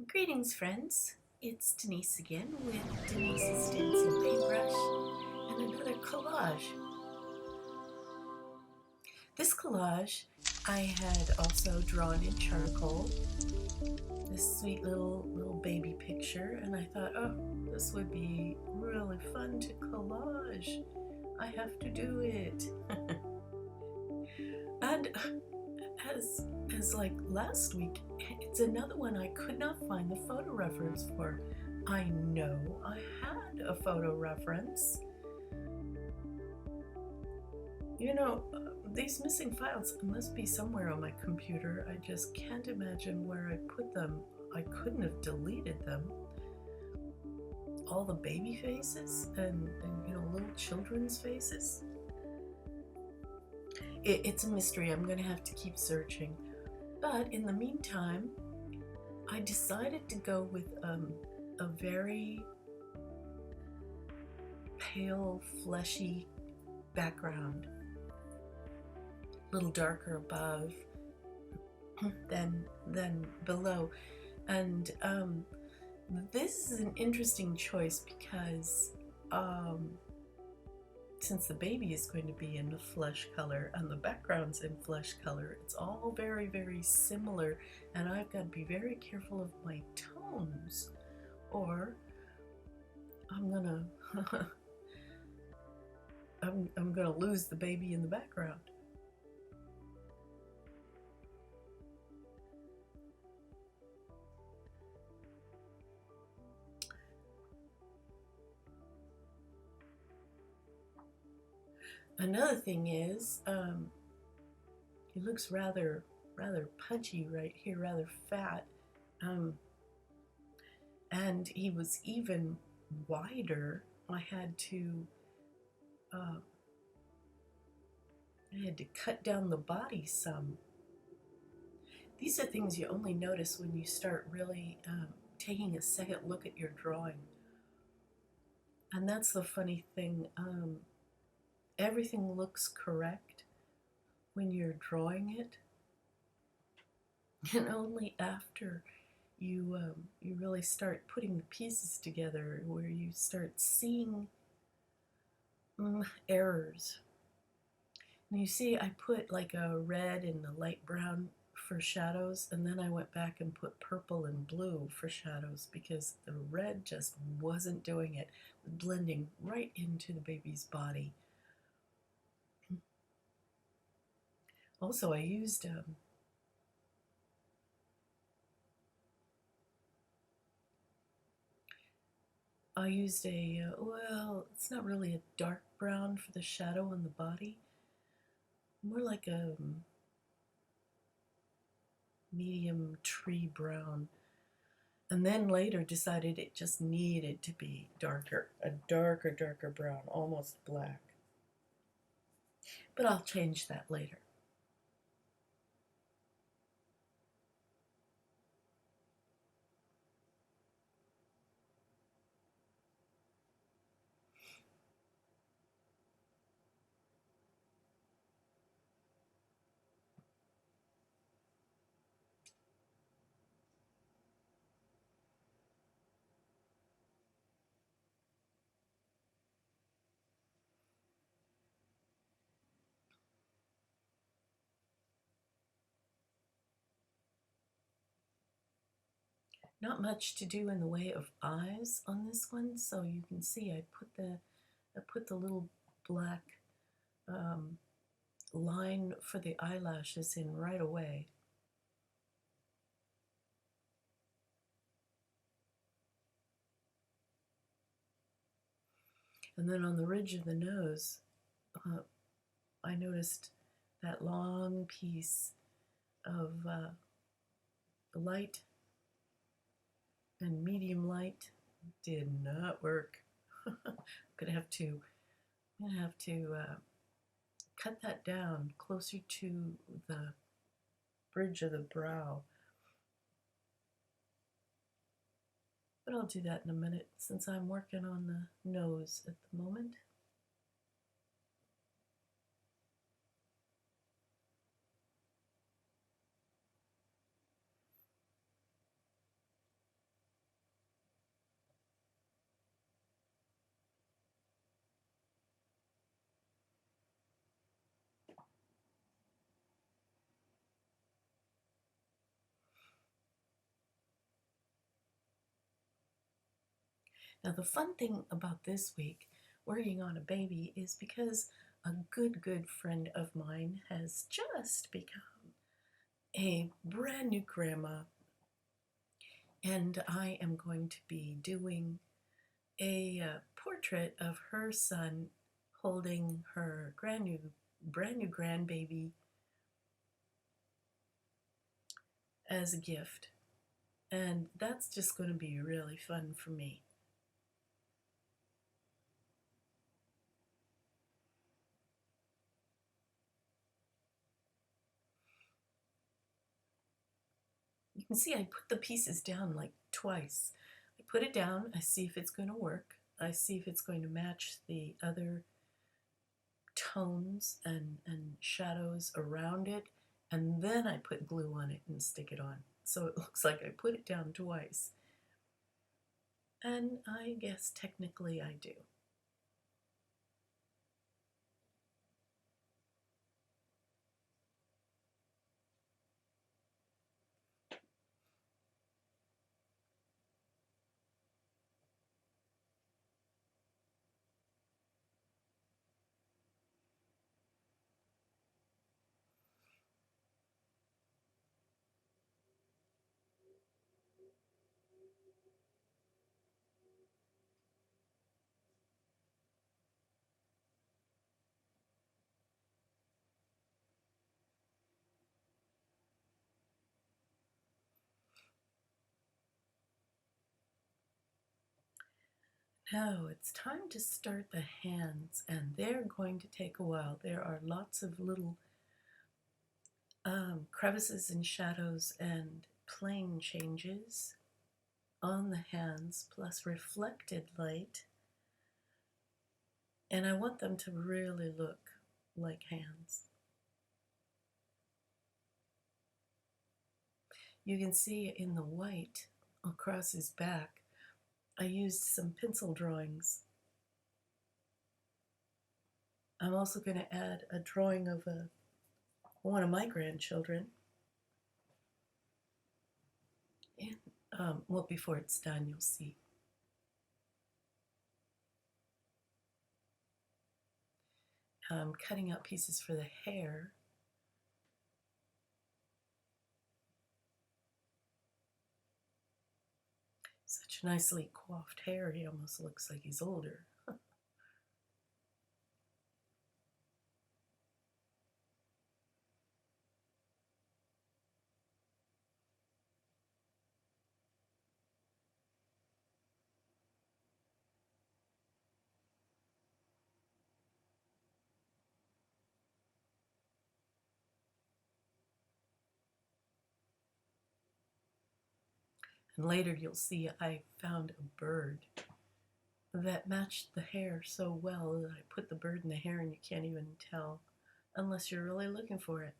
Greetings, friends. It's Denise again with Denise's Stencil Paintbrush and another collage. This collage I had also drawn in charcoal, this sweet little baby picture, and I thought, oh, this would be really fun to collage. I have to do it. And as like last week, it's another one I could not find the photo reference for. I know I had a photo reference. You know, these missing files must be somewhere on my computer. I just can't imagine where I put them. I couldn't have deleted them. All the baby faces and little children's faces. It's a mystery. I'm going to have to keep searching. But in the meantime, I decided to go with a very pale, fleshy background, a little darker above than below. And this is an interesting choice because since the baby is going to be in the flesh color and the background's in flesh color, it's all very, very similar, and I've got to be very careful of my tones, or I'm gonna I'm gonna lose the baby in the background. Another thing is, he looks rather pudgy right here, rather fat, and he was even wider. I had to cut down the body some. These are things you only notice when you start really taking a second look at your drawing, and that's the funny thing. Everything looks correct when you're drawing it, and only after you really start putting the pieces together where you start seeing errors. And you see, I put like a red and a light brown for shadows, and then I went back and put purple and blue for shadows because the red just wasn't doing it, blending right into the baby's body. Also, I used a, well, it's not really a dark brown for the shadow on the body, more like a medium tree brown. And then later decided it just needed to be darker, a darker brown, almost black. But I'll change that later. Not much to do in the way of eyes on this one, so you can see I put the little black line for the eyelashes in right away. And then on the ridge of the nose, I noticed that long piece of light and medium light did not work. I'm gonna have to cut that down closer to the bridge of the brow. But I'll do that in a minute since I'm working on the nose at the moment. Now, the fun thing about this week working on a baby is because a good friend of mine has just become a brand new grandma, and I am going to be doing a portrait of her son holding her brand new grandbaby as a gift. And that's just going to be really fun for me. You can see I put the pieces down like twice. I put it down, I see if it's going to work, I see if it's going to match the other tones and shadows around it, and then I put glue on it and stick it on. So it looks like I put it down twice. And I guess technically I do. Now it's time to start the hands, and they're going to take a while. There are lots of little crevices and shadows and plane changes on the hands, plus reflected light. And I want them to really look like hands. You can see in the white across his back, I used some pencil drawings. I'm also going to add a drawing of one of my grandchildren. And well, before it's done, you'll see. I'm cutting out pieces for the hair. Such nicely coiffed hair, he almost looks like he's older. And later you'll see I found a bird that matched the hair so well that I put the bird in the hair and you can't even tell unless you're really looking for it.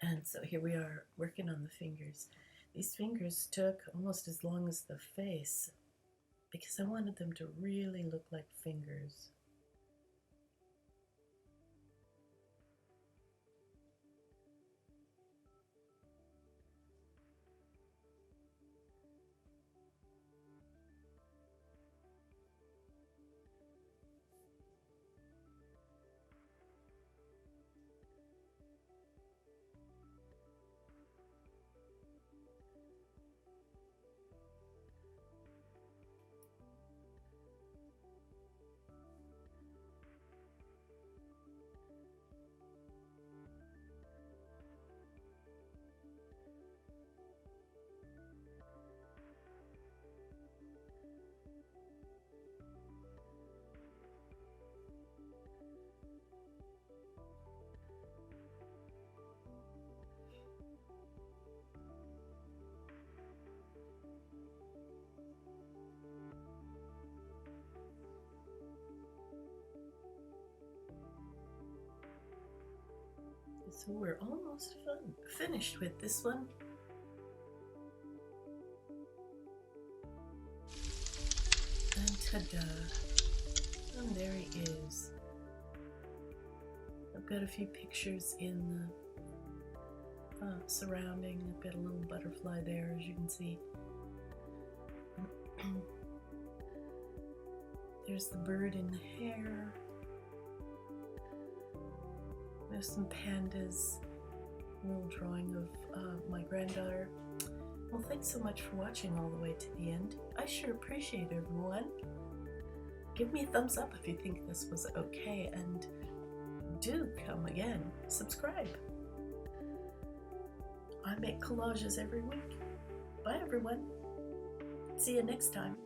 And so here we are working on the fingers. These fingers took almost as long as the face because I wanted them to really look like fingers. So we're almost finished with this one. And ta-da! And there he is. I've got a few pictures in the surrounding. I've got a little butterfly there, as you can see. There's the bird in the hair. There's some pandas. A little drawing of my granddaughter. Well, thanks so much for watching all the way to the end. I sure appreciate it, everyone. Give me a thumbs up if you think this was okay, and do come again. Subscribe. I make collages every week. Bye, everyone. See you next time.